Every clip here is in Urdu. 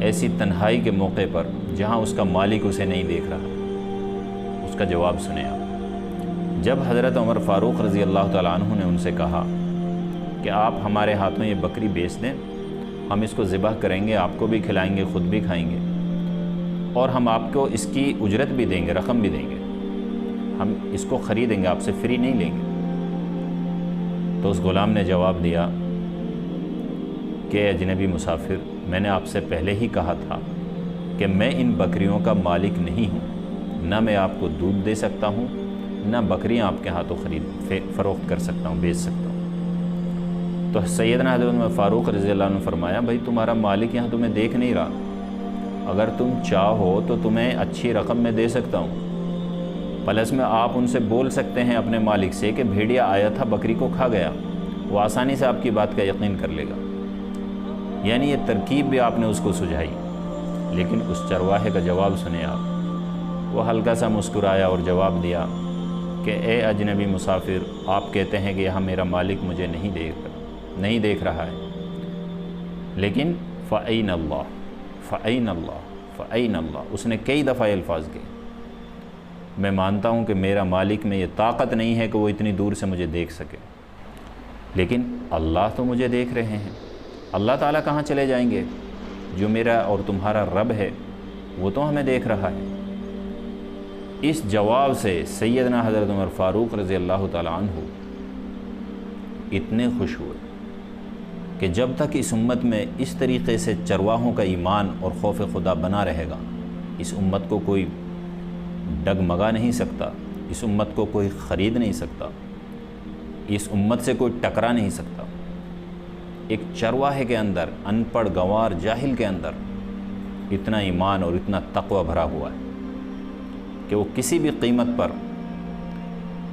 ایسی تنہائی کے موقع پر جہاں اس کا مالک اسے نہیں دیکھ رہا؟ اس کا جواب سنیں آپ۔ جب حضرت عمر فاروق رضی اللہ تعالیٰ عنہ نے ان سے کہا کہ آپ ہمارے ہاتھوں یہ بکری بیچ دیں، ہم اس کو ذبح کریں گے، آپ کو بھی کھلائیں گے، خود بھی کھائیں گے، اور ہم آپ کو اس کی اجرت بھی دیں گے، رقم بھی دیں گے، ہم اس کو خریدیں گے، آپ سے فری نہیں لیں گے۔ تو اس غلام نے جواب دیا کہ اجنبی مسافر، میں نے آپ سے پہلے ہی کہا تھا کہ میں ان بکریوں کا مالک نہیں ہوں، نہ میں آپ کو دودھ دے سکتا ہوں، نہ بکریاں آپ کے ہاتھوں فروخت کر سکتا ہوں، بیچ سکتا ہوں۔ تو سیدنا حضرت عمر فاروق رضی اللہ عنہ فرمایا، بھائی تمہارا مالک یہاں تمہیں دیکھ نہیں رہا، اگر تم چاہو تو تمہیں اچھی رقم میں دے سکتا ہوں، پلس میں آپ ان سے بول سکتے ہیں اپنے مالک سے کہ بھیڑیا آیا تھا، بکری کو کھا گیا، وہ آسانی سے آپ کی بات کا یقین کر لے گا۔ یعنی یہ ترکیب بھی آپ نے اس کو سجھائی، لیکن اس چرواہے کا جواب سنیں آپ۔ وہ ہلکا سا مسکرایا اور جواب دیا کہ اے اجنبی مسافر، آپ کہتے ہیں کہ یہاں میرا مالک مجھے نہیں دیکھ رہا ہے، لیکن فَأَيْنَ اللَّهُ فَأَيْنَ اللَّهُ فَأَيْنَ اللَّهُ، اس نے کئی دفعہ الفاظ کہے۔ میں مانتا ہوں کہ میرا مالک میں یہ طاقت نہیں ہے کہ وہ اتنی دور سے مجھے دیکھ سکے، لیکن اللہ تو مجھے دیکھ رہے ہیں۔ اللہ تعالیٰ کہاں چلے جائیں گے؟ جو میرا اور تمہارا رب ہے وہ تو ہمیں دیکھ رہا ہے۔ اس جواب سے سیدنا حضرت عمر فاروق رضی اللہ تعالیٰ عنہ اتنے خوش ہوئے کہ جب تک اس امت میں اس طریقے سے چرواہوں کا ایمان اور خوف خدا بنا رہے گا، اس امت کو کوئی ڈگمگا نہیں سکتا، اس امت کو کوئی خرید نہیں سکتا، اس امت سے کوئی ٹکرا نہیں سکتا۔ ایک چرواہے کے اندر، ان پڑھ گنوار جاہل کے اندر اتنا ایمان اور اتنا تقوی بھرا ہوا ہے کہ وہ کسی بھی قیمت پر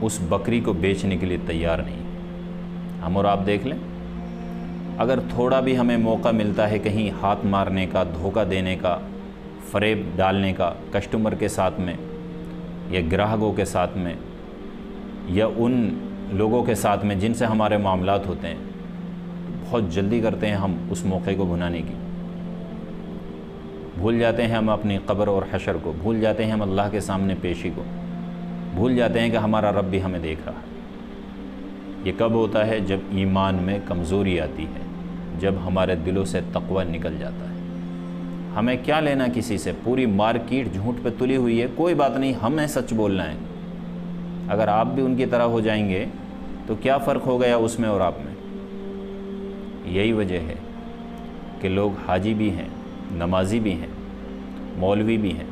اس بکری کو بیچنے کے لیے تیار نہیں۔ ہم اور آپ دیکھ لیں، اگر تھوڑا بھی ہمیں موقع ملتا ہے کہیں ہاتھ مارنے کا، دھوکہ دینے کا، فریب ڈالنے کا کسٹمر کے ساتھ میں یا گراہکوں کے ساتھ میں یا ان لوگوں کے ساتھ میں جن سے ہمارے معاملات ہوتے ہیں، بہت جلدی کرتے ہیں ہم اس موقع کو بھنانے کی۔ بھول جاتے ہیں ہم اپنی قبر اور حشر کو، بھول جاتے ہیں ہم اللہ کے سامنے پیشی کو، بھول جاتے ہیں کہ ہمارا رب بھی ہمیں دیکھ رہا ہے۔ یہ کب ہوتا ہے؟ جب ایمان میں کمزوری آتی ہے، جب ہمارے دلوں سے تقوی نکل جاتا ہے۔ ہمیں کیا لینا کسی سے؟ پوری مارکیٹ جھوٹ پہ تلی ہوئی ہے، کوئی بات نہیں، ہمیں سچ بولنا ہے۔ اگر آپ بھی ان کی طرح ہو جائیں گے تو کیا فرق ہو گیا اس میں اور آپ میں؟ یہی وجہ ہے کہ لوگ حاجی بھی ہیں، نمازی بھی ہیں، مولوی بھی ہیں،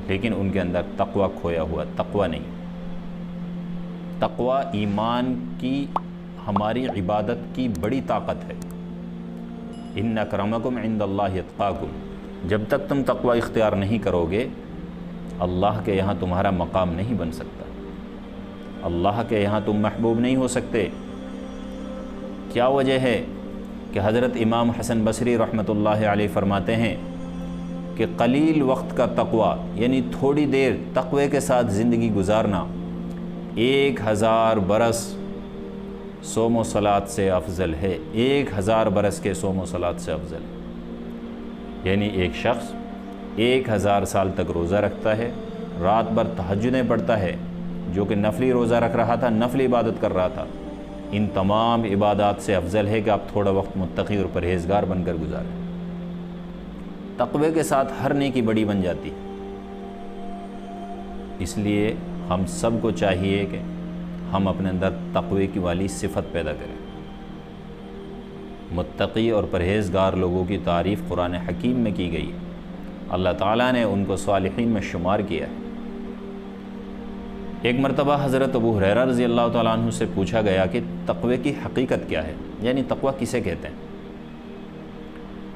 لیکن ان کے اندر تقوی کھویا ہوا، تقوی نہیں۔ تقوی ایمان کی، ہماری عبادت کی بڑی طاقت ہے۔ ان اکرمکم عند اللہ اتقاکم، جب تک تم تقوی اختیار نہیں کرو گے، اللہ کے یہاں تمہارا مقام نہیں بن سکتا، اللہ کے یہاں تم محبوب نہیں ہو سکتے۔ کیا وجہ ہے کہ حضرت امام حسن بصری رحمۃ اللہ علیہ فرماتے ہیں کہ قلیل وقت کا تقوی، یعنی تھوڑی دیر تقوی کے ساتھ زندگی گزارنا، 1000 برس صوم و صلات سے افضل ہے، 1000 برس کے صوم و صلات سے افضل ہے۔ یعنی ایک شخص 1000 سال تک روزہ رکھتا ہے، رات بھر تہجدیں پڑھتا ہے، جو کہ نفلی روزہ رکھ رہا تھا، نفلی عبادت کر رہا تھا، ان تمام عبادات سے افضل ہے کہ آپ تھوڑا وقت متقی اور پرہیزگار بن کر گزاریں۔ تقوی کے ساتھ ہر نیکی بڑی بن جاتی ہے۔ اس لیے ہم سب کو چاہیے کہ ہم اپنے اندر تقوی کی والی صفت پیدا کریں۔ متقی اور پرہیزگار لوگوں کی تعریف قرآن حکیم میں کی گئی ہے، اللہ تعالیٰ نے ان کو صالحین میں شمار کیا ہے۔ ایک مرتبہ حضرت ابو ہریرہ رضی اللہ تعالیٰ عنہ سے پوچھا گیا کہ تقوی کی حقیقت کیا ہے، یعنی تقوی کسے کہتے ہیں؟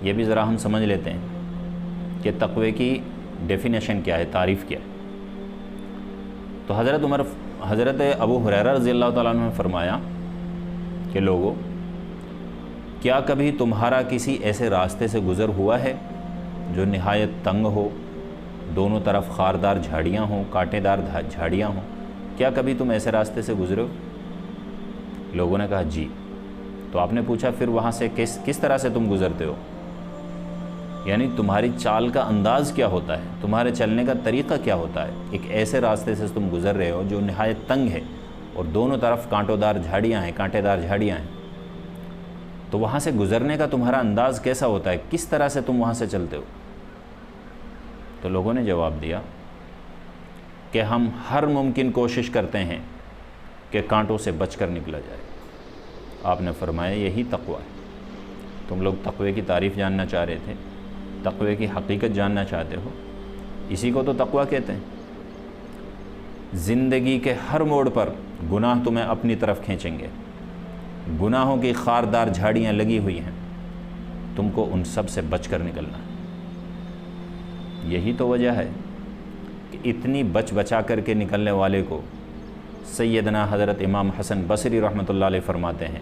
یہ بھی ذرا ہم سمجھ لیتے ہیں کہ تقوی کی ڈیفینیشن کیا ہے، تعریف کیا ہے۔ تو حضرت ابو ہریرہ رضی اللہ تعالیٰ عنہ نے فرمایا کہ لوگو، کیا کبھی تمہارا کسی ایسے راستے سے گزر ہوا ہے جو نہایت تنگ ہو، دونوں طرف خاردار جھاڑیاں ہوں، کانٹے دار جھاڑیاں ہوں؟ کیا کبھی تم ایسے راستے سے گزرے ہو؟ لوگوں نے کہا جی۔ تو آپ نے پوچھا پھر وہاں سے کس طرح سے تم گزرتے ہو؟ یعنی تمہاری چال کا انداز کیا ہوتا ہے، تمہارے چلنے کا طریقہ کیا ہوتا ہے۔ ایک ایسے راستے سے تم گزر رہے ہو جو نہایت تنگ ہے اور دونوں طرف کانٹوں دار جھاڑیاں ہیں، کانٹے دار جھاڑیاں ہیں، تو وہاں سے گزرنے کا تمہارا انداز کیسا ہوتا ہے، کس طرح سے تم وہاں سے چلتے ہو؟ تو لوگوں نے جواب دیا کہ ہم ہر ممکن کوشش کرتے ہیں کہ کانٹوں سے بچ کر نکلا جائے۔ آپ نے فرمایا یہی تقویٰ ہے۔ تم لوگ تقوی کی تعریف جاننا چاہ رہے تھے، تقوی کی حقیقت جاننا چاہتے ہو، اسی کو تو تقویٰ کہتے ہیں۔ زندگی کے ہر موڑ پر گناہ تمہیں اپنی طرف کھینچیں گے، گناہوں کی خاردار جھاڑیاں لگی ہوئی ہیں، تم کو ان سب سے بچ کر نکلنا ہے۔ یہی تو وجہ ہے کہ اتنی بچا کر کے نکلنے والے کو سیدنا حضرت امام حسن بصری رحمۃ اللہ علیہ فرماتے ہیں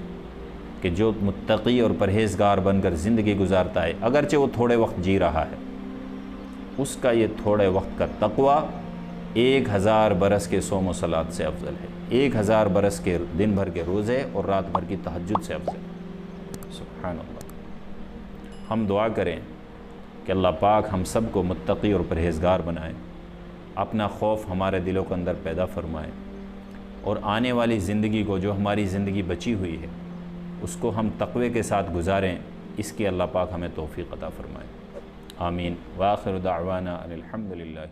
کہ جو متقی اور پرہیزگار بن کر زندگی گزارتا ہے، اگرچہ وہ تھوڑے وقت جی رہا ہے، اس کا یہ تھوڑے وقت کا تقویٰ 1000 برس کے صوم و صلات سے افضل ہے، 1000 برس کے دن بھر کے روزے اور رات بھر کی تہجد سے افضل ہے۔ سبحان اللہ۔ ہم دعا کریں کہ اللہ پاک ہم سب کو متقی اور پرہیزگار بنائے، اپنا خوف ہمارے دلوں کے اندر پیدا فرمائے، اور آنے والی زندگی کو، جو ہماری زندگی بچی ہوئی ہے، اس کو ہم تقوی کے ساتھ گزاریں، اس کی اللہ پاک ہمیں توفیق عطا فرمائے۔ آمین۔ وآخر دعوانا ان الحمد للہ۔